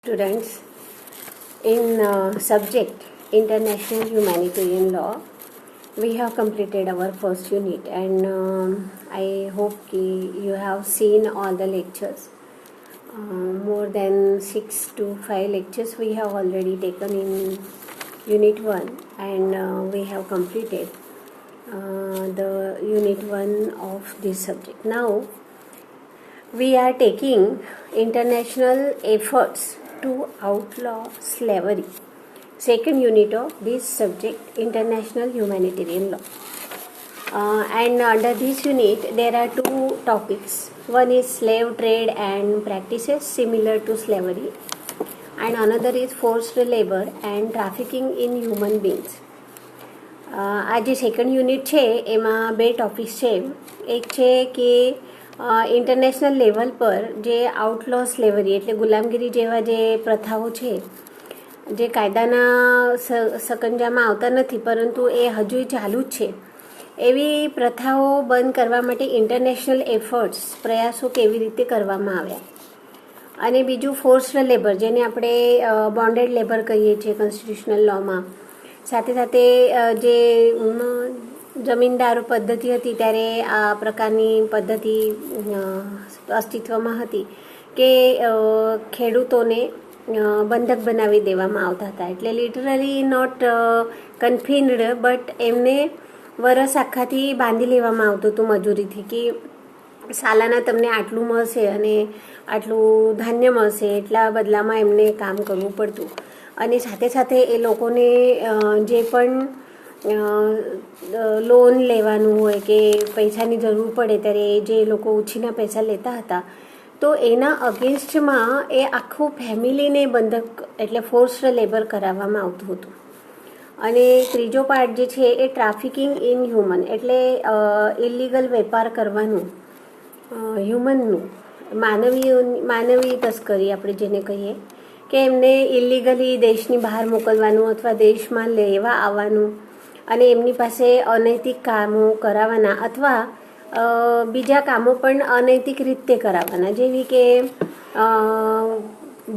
Students, in subject International Humanitarian Law, we have completed our first unit, and I hope you have seen all the lectures. More than 6 to 5 lectures we have already taken in unit 1, and we have completed the unit 1 of this subject. Now we are taking international efforts to outlaw slavery. Second unit of this subject, International Humanitarian Law. And under this unit, there are two topics. One is slave trade and practices similar to slavery, and another is forced labor and trafficking in human beings. આ જે second unit છે એમાં બે topics છે. એક છે કે international level પર જે આઉટલો સ્લેવરી એટલે ગુલામગીરી જેવા જે પ્રથાઓ છે જે કાયદાના સકંજામાં આવતા નથી પરંતુ એ હજુ ચાલુ જ છે, એવી પ્રથાઓ બંધ કરવા માટે ઇન્ટરનેશનલ એફર્ટ્સ પ્રયાસો કેવી રીતે કરવામાં આવ્યા. અને બીજું ફોર્સ્ડ લેબર જેને આપણે બોન્ડેડ લેબર કહીએ છીએ કોન્સ્ટિટ્યુશનલ લોમાં. સાથે સાથે જે જમીનદારો પદ્ધતિ હતી ત્યારે આ પ્રકારની પદ્ધતિ અસ્તિત્વમાં હતી કે ખેડૂતોને બંધક બનાવી દેવામાં આવતા હતા. એટલે લિટરલી નોટ કન્ફિન્ડ બટ એમને વરસ આખાથી બાંધી લેવામાં આવતું હતું મજૂરીથી કે સાલાના તમને આટલું મળશે અને આટલું ધાન્ય મળશે, એટલા બદલામાં એમને કામ કરવું પડતું. અને સાથે સાથે એ લોકોને જે પણ લોન લેવાનું હોય કે પૈસાની જરૂર પડે ત્યારે જે લોકો ઉછીના પૈસા લેતા હતા તો એના અગેન્સ્ટમાં એ આખું ફેમિલીને બંધક એટલે ફોર્સ્ડ લેબર કરાવવામાં આવતું હતું. અને ત્રીજો પાર્ટ જે છે એ ટ્રાફિકિંગ ઇન હ્યુમન એટલે ઇલીગલ વેપાર કરવાનું હ્યુમનનું માનવી તસ્કરી આપણે જેને કહીએ કે એમને ઇલીગલી દેશની બહાર મોકલવાનું અથવા દેશમાં લેવા આવવાનું અને એમની પાસે અનૈતિક કામો કરાવવાના અથવા બીજા કામો પણ અનૈતિક રીતે કરાવવાના, જેવી કે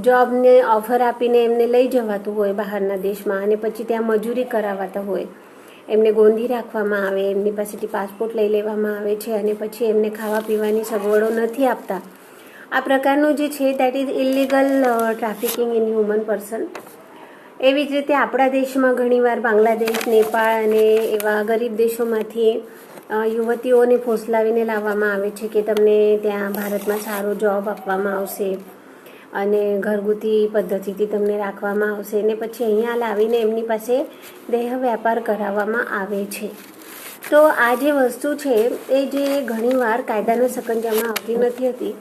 જોબને ઓફર આપીને એમને લઈ જવાતું હોય બહારના દેશમાં અને પછી ત્યાં મજૂરી કરાવવાતા હોય, એમને ગોંધી રાખવામાં આવે, એમની પાસેથી પાસપોર્ટ લઈ લેવામાં આવે છે અને પછી એમને ખાવા પીવાની સગવડો નથી આપતા. આ પ્રકારનું જે છે that is illegal trafficking in human person. એવી જ રીતે આપણા દેશમાં ઘણીવાર બાંગ્લાદેશ, નેપાળ અને એવા ગરીબ દેશોમાંથી યુવતીઓને ફોસલાવીને લાવવામાં આવે છે કે તમને ત્યાં ભારતમાં સારો જોબ આપવામાં આવશે અને ઘરગુતી પદ્ધતિથી તમને રાખવામાં આવશે ને પછી અહીંયા લાવીને એમની પાસે દેહ વ્યાપાર કરાવવામાં આવે છે. તો આ જે વસ્તુ છે એ જે ઘણીવાર કાયદાના સકંજામાં આવતી નથી હતી.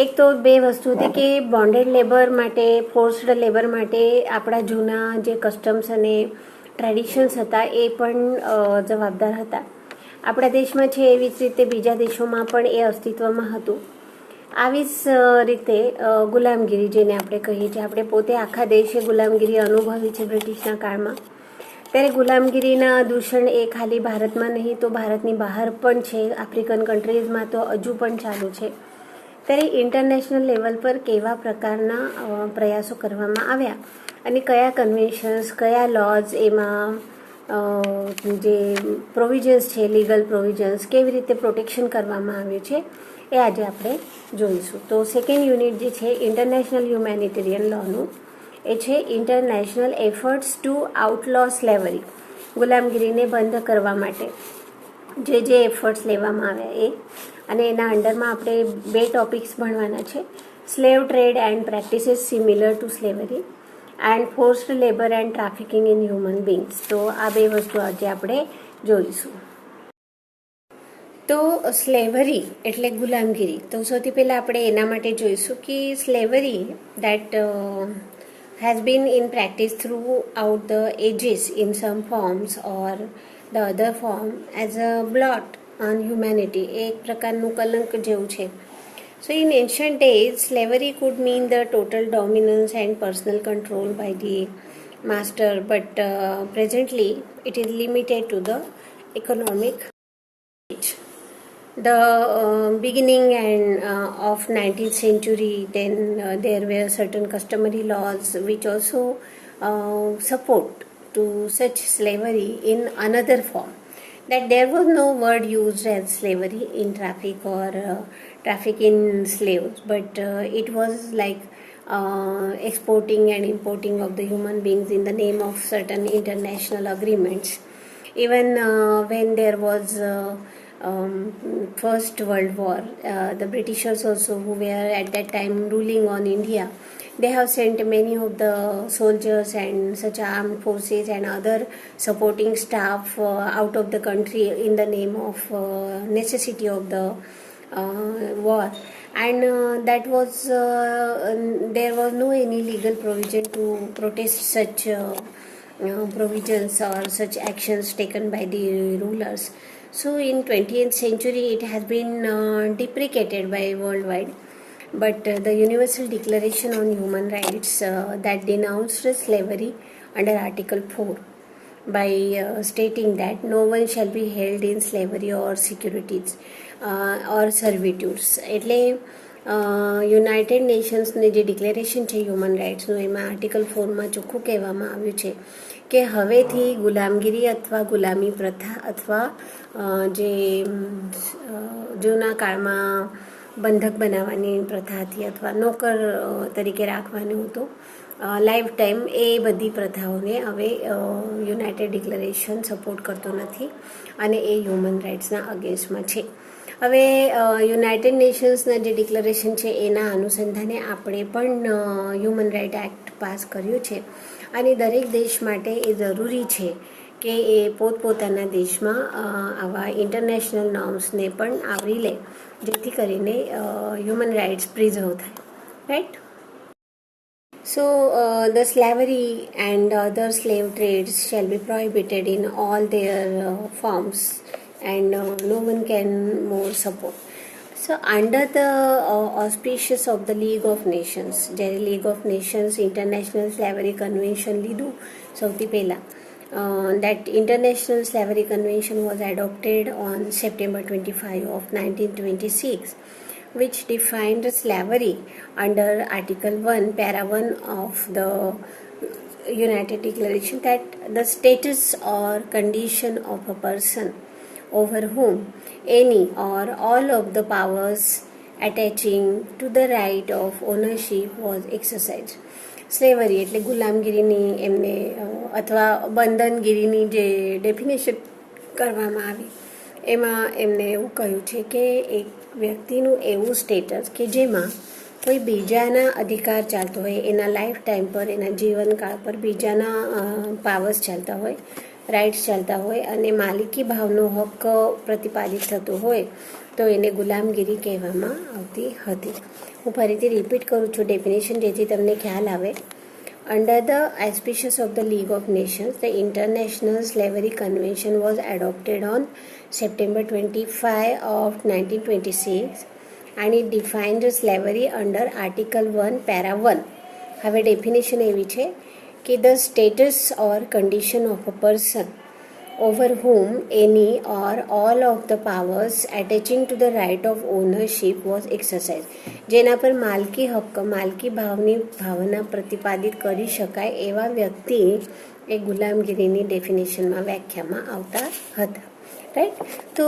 એક તો બે વસ્તુ હતી કે બોન્ડેડ લેબર માટે, ફોર્સ્ડ લેબર માટે આપણા જૂના જે કસ્ટમ્સ અને ટ્રેડિશન્સ હતા એ પણ જવાબદાર હતા. આપણા દેશમાં છે એવી જ રીતે બીજા દેશોમાં પણ એ અસ્તિત્વમાં હતું. આવી જ રીતે ગુલામગીરી જેને આપણે કહીએ છીએ, આપણે પોતે આખા દેશે ગુલામગીરી અનુભવી છે બ્રિટિશના કાળમાં. ત્યારે ગુલામગીરીના દૂષણ એ ખાલી ભારતમાં નહીં તો ભારતની બહાર પણ છે, આફ્રિકન કન્ટ્રીઝમાં તો હજુ પણ ચાલુ છે. ત્યારે ઇન્ટરનેશનલ લેવલ પર કેવા પ્રકારના પ્રયાસો કરવામાં આવ્યા અને કયા કન્વેન્શન્સ, કયા લોઝ, એમાં જે પ્રોવિઝન્સ છે, લીગલ પ્રોવિઝન્સ કેવી રીતે પ્રોટેક્શન કરવામાં આવ્યું છે એ આજે આપણે જોઈશું. તો સેકન્ડ યુનિટ જે છે ઇન્ટરનેશનલ હ્યુમેનિટેરિયન લોનું એ છે ઇન્ટરનેશનલ એફર્ટ્સ ટુ આઉટલો સ્લેવરી. ગુલામગીરીને બંધ કરવા માટે જે એફર્ટ્સ લેવામાં આવ્યા એ, અને એના અંડરમાં આપણે બે ટોપિક્સ ભણવાના છે, slave trade and practices similar to slavery and forced labour and trafficking in human beings. તો આ બે વસ્તુ આજે આપણે જોઈશું. તો સ્લેવરી એટલે ગુલામગીરી. તો સૌથી પહેલાં આપણે એના માટે જોઈશું કે slavery that has been in practice throughout the ages in some forms or the other form as a blot on humanity. એક પ્રકારનું કલંક જેવું છે. So in ancient days, slavery could mean the total dominance and personal control by the master, but presently it is limited to the economic age. the beginning and of 19th century, then there were certain customary laws which also support to such slavery in another form, that there was no word used as slavery in traffic or traffic in slaves, but it was like exporting and importing of the human beings in the name of certain international agreements. Even when there was First World War, the Britishers also, who were at that time ruling on India, they have sent many of the soldiers and such armed forces and other supporting staff out of the country in the name of necessity of the war. And that was there was no any legal provision to protest such provisions or such actions taken by the rulers. So in 20th century it has been deprecated by worldwide, but the Universal Declaration on Human Rights that denounced slavery under Article 4 by stating that no one shall be held in slavery or securities or servitudes. એટલે United નેશન્સની જે declaration છે human રાઇટ્સનું, એમાં article 4માં ચોખ્ખું કહેવામાં આવ્યું છે કે હવેથી ગુલામગીરી અથવા ગુલામી પ્રથા અથવા જે જૂના કાળમાં બંધક બનાવવાની પ્રથા હતી અથવા નોકર તરીકે રાખવાનું હતું લાઈફ ટાઈમ, એ બધી પ્રથાઓને હવે યુનાઇટેડ ડિક્લેરેશન સપોર્ટ કરતો નથી અને એ હ્યુમન રાઇટ્સના અગેન્સ્ટમાં છે. હવે યુનાઇટેડ નેશન્સના જે ડિક્લેરેશન છે એના અનુસંધાને આપણે પણ હ્યુમન રાઇટ એક્ટ પાસ કર્યું છે અને દરેક દેશ માટે એ જરૂરી છે કે એ પોતપોતાના દેશમાં આવા ઇન્ટરનેશનલ નોર્મ્સને પણ આવરી લે, જેથી કરીને હ્યુમન રાઇટ્સ પ્રિઝર્વ થાય. Right? So, the slavery and other slave trades shall be prohibited in all their forms, and no one can more support. So, under the auspices of the League of Nations, જ્યારે League of Nations International Slavery Convention લીધું સૌથી પહેલાં, that International Slavery Convention was adopted on September 25 of 1926, which defined slavery under Article 1, Para 1 of the United Declaration, that the status or condition of a person over whom any or all of the powers attaching to the right of ownership was exercised. Slavery એટલે ગુલામગીરીની એમને અથવા બંધનગીરીની જે definition કરવામાં આવી એમાં એમને એવું કહ્યું છે કે એક વ્યક્તિનું એવું સ્ટેટસ કે જેમાં કોઈ બીજાના અધિકાર ચાલતો હોય, એના લાઈફ ટાઈમ પર, એના જીવનકાળ પર બીજાના પાવર્સ ચાલતા હોય, રાઇટ્સ ચાલતા હોય અને માલિકી ભાવનો હક પ્રતિપાદિત થતો હોય તો એને ગુલામગીરી કહેવામાં આવતી હતી. હું ફરીથી રિપીટ કરું છું ડેફિનેશન, જેથી તમને ખ્યાલ આવે. Under the auspices of the League of Nations, the International Slavery Convention was adopted on September 25 of 1926 and it defined slavery under Article 1, Para 1. હવે ડેફિનેશન એવી છે કે the status or condition of a person over whom any or all of the powers attaching to the right of ownership was exercised, જેના પર માલકી હક્ક, માલકી ભાવની ભાવના પ્રતિપાદિત કરી શકાય એવા વ્યક્તિ એ ગુલામગીરીની ડેફિનેશનમાં વ્યાખ્યામાં આવતા હતા. રાઈટ? તો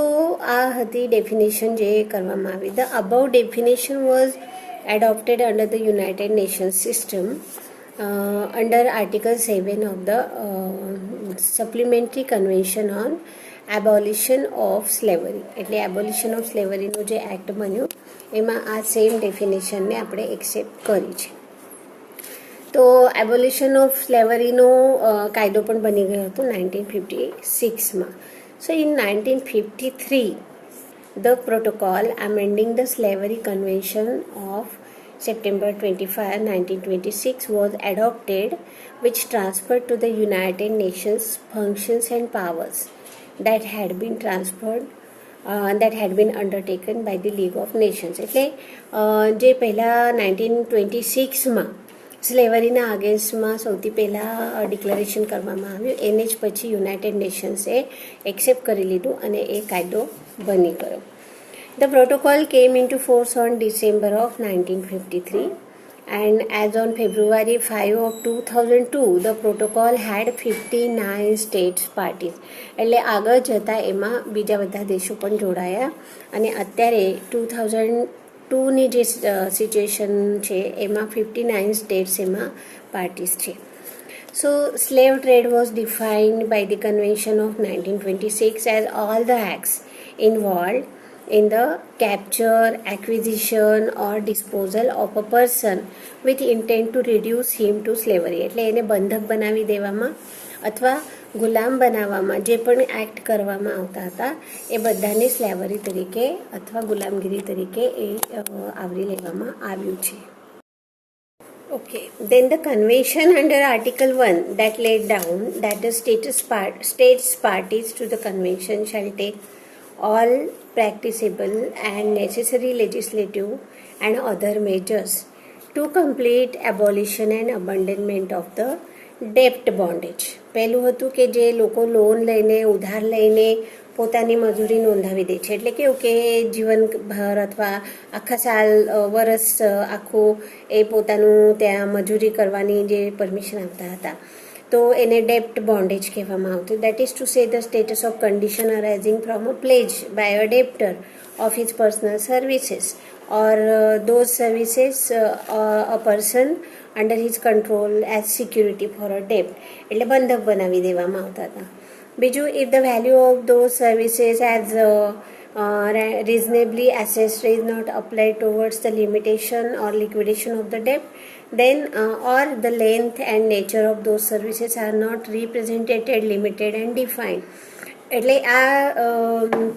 આ હતી ડેફિનેશન જે કરવામાં આવી. The about definition was adopted under the United Nations system under Article 7 of the Supplementary Convention on Abolition of Slavery. એટલે એબોલિશન ઓફ સ્લેવરીનો જે એક્ટ બન્યો એમાં આ સેમ ડેફિનેશનને આપણે એક્સેપ્ટ કરી છે. તો એબોલિશન ઓફ સ્લેવરીનો કાયદો પણ બની ગયો હતો 1956માં. So in 1953 the protocol amending the Slavery Convention of September 25, 1926 was adopted, which transferred to the United Nations functions and powers that had been undertaken by the League of Nations. એટલે જે પહેલાં 1926માં સ્લેવરીના અગેન્સ્ટમાં સૌથી પહેલાં ડિક્લેરેશન કરવામાં આવ્યું, એને જ પછી યુનાઇટેડ નેશન્સે એક્સેપ્ટ કરી લીધું અને એ કાયદો બની ગયો. The protocol came into force on December of 1953, and as on February 5 of 2002, the protocol had 59 states parties. એટલે આગળ જતાં એમાં બીજા બધા દેશો પણ જોડાયા અને અત્યારે 2002ની જે સિચ્યુએશન છે એમાં 59 સ્ટેટ્સ એમાં પાર્ટીસ છે. So, slave trade was defined by the Convention of 1926 as all the acts involved in the capture, acquisition or disposal of a person with intent to reduce him to slavery. એટલે એને બંધક બનાવી દેવામાં અથવા ગુલામ બનાવવામાં જે પણ એક્ટ કરવામાં આવતા હતા એ બધાને સ્લેવરી તરીકે અથવા ગુલામગીરી તરીકે એ આવરી લેવામાં આવ્યું છે. Okay, then the convention under Article 1 that laid down that the states parties to the convention shall take all practicable and necessary legislative and other measures to complete abolition and abandonment of the debt bondage. પહેલું હતું કે જે લોકો loan લઈને ઉધાર લઈને પોતાની મજૂરી નોંધાવી દે છે એટલે કેવું કે જીવનભર અથવા આખા સાલ વરસ આખું એ પોતાનું ત્યાં મજૂરી કરવાની જે પરમિશન આપતા હતા તો એને ડેપ્ટ બોન્ડેજ કહેવામાં આવતું. That is to say the status of condition arising from a pledge by a debtor of his personal services or those services a person under his control as security for a ડેપ્ટ એટલે બંધક બનાવી દેવામાં આવતા હતા. બીજું, if the value of those services as reasonably assessed is not applied towards the limitation or liquidation of the debt, then or the length and nature of those services are not represented, limited and defined. એટલે આ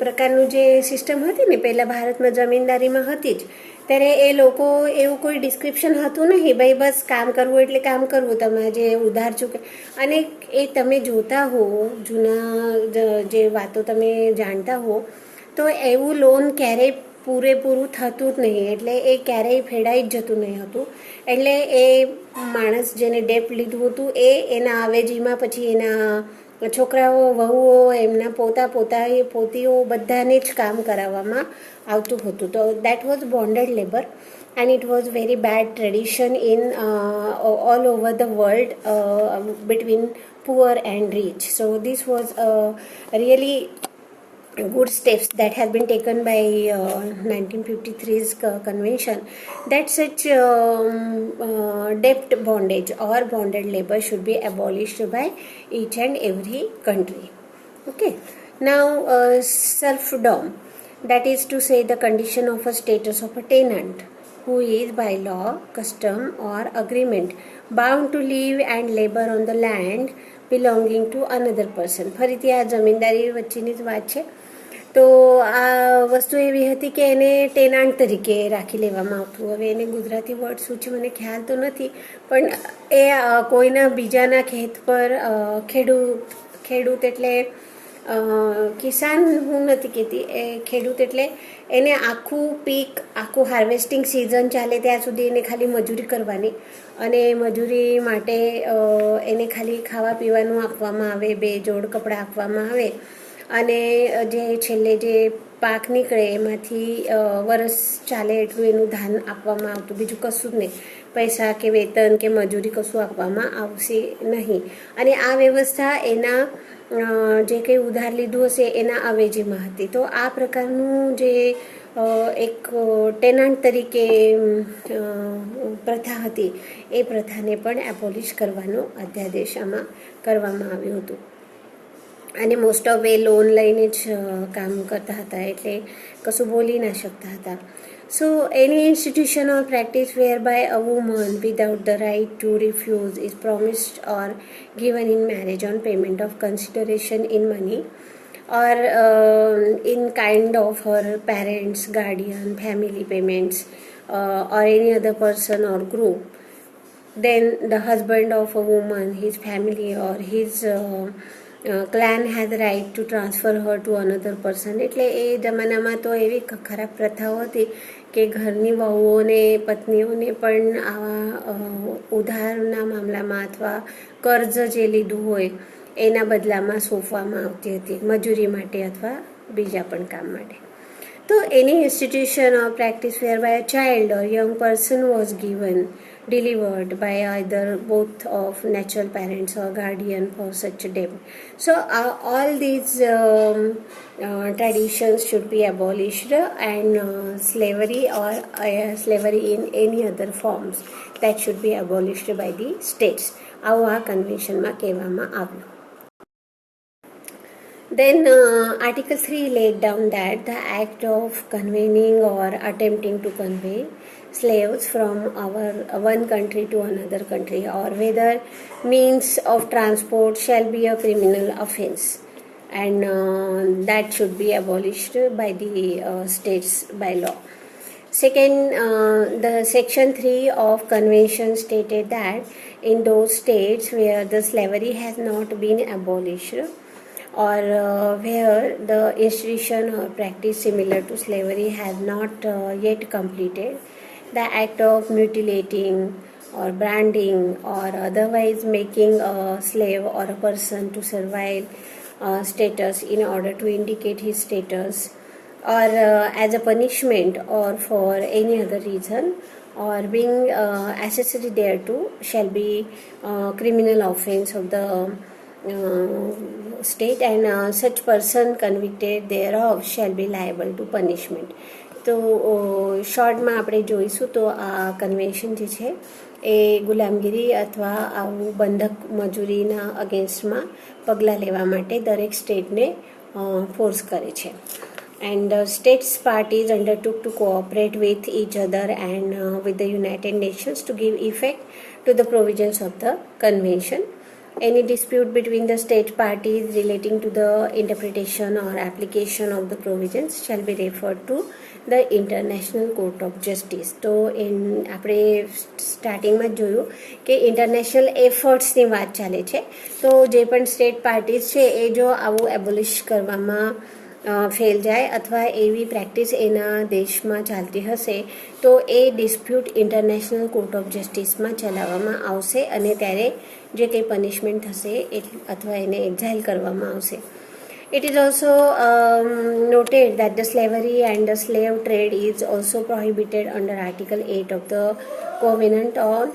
પ્રકારનું જે system હતી ને પહેલાં ભારતમાં જમીનદારીમાં હતી જ ત્યારે એ લોકો એવું કોઈ ડિસ્ક્રિપ્શન હતું નહીં, ભાઈ બસ કામ કરવું એટલે કામ કરવું, તમે જે ઉધાર ચૂકે અને એ તમે જોતા હો જૂના જે વાતો તમે જાણતા હો તો એવું લોન ક્યારેય પૂરેપૂરું થતું જ નહીં એટલે એ ક્યારેય ફેડાઈ જ જતું નહીં હતું. એટલે એ માણસ જેને ડેપ્ટ લીધું હતું એ એના અવેજીમાં પછી એના છોકરાઓ વહુઓ એમના પોતીઓ બધાને જ કામ કરાવવામાં આવતું હતું. તો that was bonded labour and it was very bad tradition in all over the world between poor and rich. So this was really good steps that have been taken by 1953's convention that such debt bondage or bonded labor should be abolished by each and every country. Okay, now serfdom, that is to say the condition of a status of a tenant who is by law, custom or agreement bound to live and labor on the land belonging to another person. ફરીથી આ જમીનદારી વચ્ચેની જ વાત છે. તો આ વસ્તુ એવી હતી કે એને ટેનાન્ટ તરીકે રાખી લેવામાં આવતું. હવે એને ગુજરાતી વર્ડ શું છે મને ખ્યાલ તો નથી, પણ એ કોઈના બીજાના ખેત પર ખેડૂત એટલે કિસાન હું નથી કહેતી, એ ખેડૂત એટલે એને આખું પીક આખું હાર્વેસ્ટિંગ સિઝન ચાલે ત્યાં સુધી એને ખાલી મજૂરી કરવાની અને મજૂરી માટે એને ખાલી ખાવા પીવાનું આપવામાં આવે, 2 જોડ કપડાં આપવામાં આવે અને જે છેલ્લે જે પાક નીકળે એમાંથી વરસ ચાલે એટલું એનું ધાન આપવામાં આવતું, બીજું કશું જ નહીં, પૈસા કે વેતન કે મજૂરી કશું આપવામાં આવશે નહીં. અને આ વ્યવસ્થા એના જે કંઈ ઉધાર લીધું હશે એના અવેજીમાં હતી. તો આ પ્રકારનું જે એક ટેનાન્ટ તરીકે પ્રથા હતી એ પ્રથાને પણ એબોલિશ કરવાનો અધ્યાદેશ આમાં કરવામાં આવ્યું હતું. અને મોસ્ટ ઓફ એ લોન લઈને જ કામ કરતા હતા એટલે કશું બોલી ના શકતા હતા. So any institution or practice whereby a woman without the right to refuse is promised or given in marriage on payment of consideration in money or in kind of her parents, guardian, family payments or any other person or group, then the husband of a woman, his family or his clan has the right to transfer her to another person. એટલે એ જમાનામાં તો એવી ખરાબ પ્રથાઓ હતી કે ઘરની વહુઓને પત્નીઓને પણ આવા ઉધારના મામલામાં અથવા કર્જ જે લીધું હોય એના બદલામાં સોંપવામાં આવતી હતી મજૂરી માટે અથવા બીજા પણ કામ માટે. તો any institution or practice whereby a child or young person was given delivered by either both of natural parents or guardian for such a day. So all these traditions should be abolished, and slavery or slavery in any other forms that should be abolished by the states. આવું આ કન્વેન્શનમાં કહેવામાં આવ્યું. Then Article 3 laid down that the act of conveying or attempting to convey slaves from one country to another country or whether means of transport shall be a criminal offence, and that should be abolished by the states by law. Second, the Section 3 of Convention stated that in those states where the slavery has not been abolished or where the institution or practice similar to slavery has not yet completed, the act of mutilating or branding or otherwise making a slave or a person to servile status in order to indicate his status, or as a punishment or for any other reason, or being accessory thereto, shall be criminal offence of the state, and such person convicted thereof shall be liable to punishment. તો શોર્ટમાં આપણે જોઈશું તો આ convention જે છે એ ગુલામગીરી અથવા આવું બંધક મજૂરીના અગેન્સ્ટમાં પગલાં લેવા માટે દરેક સ્ટેટને ફોર્સ કરે છે. And states parties undertook to cooperate with each other and with the United Nations to give effect to the provisions of the convention. Any dispute between the state parties relating to the interpretation or application of the provisions shall be referred to the International Court of Justice. તો આપણે સ્ટાર્ટિંગમાં જ જોયું કે international એફર્ટ્સની વાત ચાલે છે. તો જે પણ સ્ટેટ પાર્ટીઝ છે એ જો આવું એબોલિશ કરવામાં ફેલ જાય અથવા એવી પ્રેક્ટિસ એના દેશમાં ચાલતી હશે તો એ ડિસ્પ્યુટ ઇન્ટરનેશનલ કોર્ટ ઓફ જસ્ટિસમાં ચલાવવામાં આવશે અને ત્યારે જે કંઈ પનિશમેન્ટ થશે અથવા એને એક્ઝાઇલ કરવામાં આવશે. It is also noted that the slavery and the slave trade is also prohibited under Article 8 of the Covenant on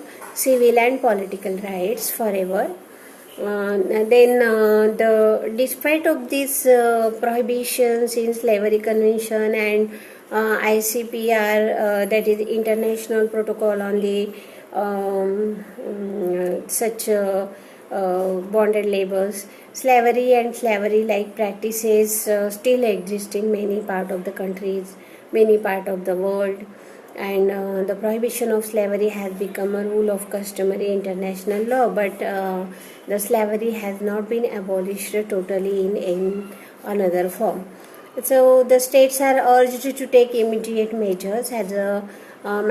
Civil and Political Rights forever. Despite of these prohibitions in Slavery Convention and ICPR, that is International Protocol on the such bonded labors, slavery and slavery-like practices still exist in many part of the countries, many part of the world, and the prohibition of slavery has become a rule of customary international law, but the slavery has not been abolished totally in another form. So the states are urged to take immediate measures as a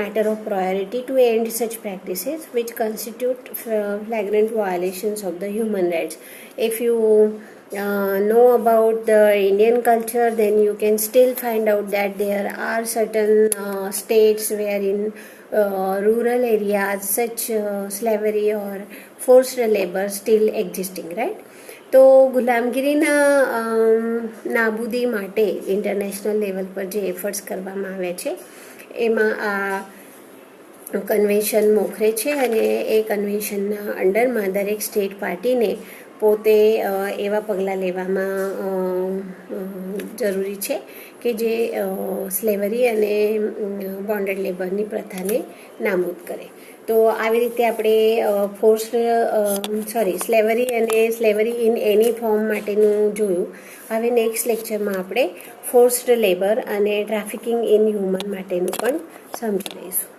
matter of priority to end such practices which constitute flagrant violations of the human rights. If you know about the Indian culture, then you can still find out that there are certain states where in rural areas such slavery or forced labor still existing, right? તો ગુલામગીરીના નાબૂદી માટે international level પર જે efforts કરવામાં આવ્યા છે એમાં આ કન્વેન્શન મોખરે છે અને એ કન્વેન્શનના અંડરમાં દરેક સ્ટેટ પાર્ટીને પોતે એવા પગલાં લેવામાં જરૂરી છે કે જે સ્લેવરી અને બોન્ડેડ લેબરની પ્રથાને નાબૂદ કરે. તો આવી રીતે આપણે સ્લેવરી અને સ્લેવરી ઇન એની ફોર્મ માટેનું જોયું. હવે નેક્સ્ટ લેક્ચરમાં આપણે ફોર્સ્ડ લેબર અને ટ્રાફિકિંગ ઇન હ્યુમન માટેનું પણ સમજી લઈશું.